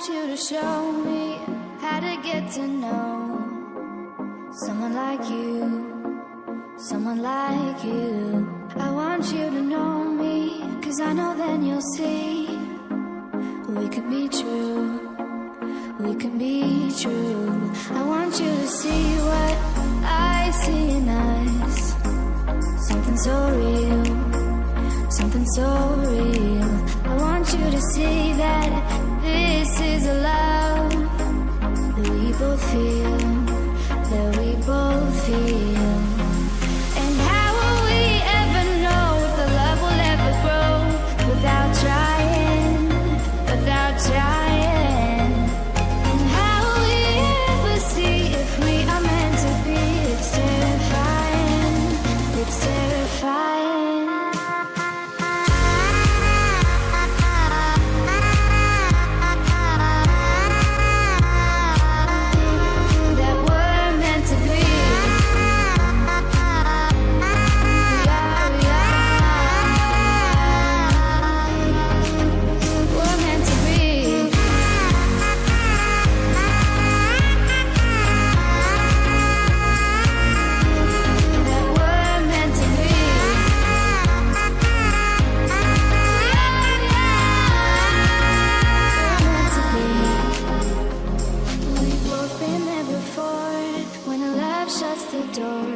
you to show me how to get to know someone like you, someone like you. I want you to know me, 'cause I know then you'll see we could be true, we can be true. I want you to see what I see in us, something so real, something so real. I want you to see that this is a love that we both feel, that we both feel. And how will we ever know if the love will ever grow without trying, without trying? And how will we ever see if we are meant to be? It's terrifying, it's terrifying.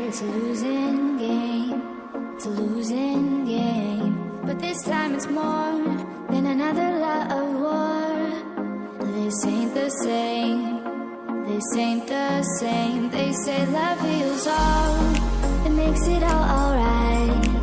It's a losing game, it's a losing game. But this time it's more than another lot of war. This ain't the same, this ain't the same. They say love heals all, it makes it all alright.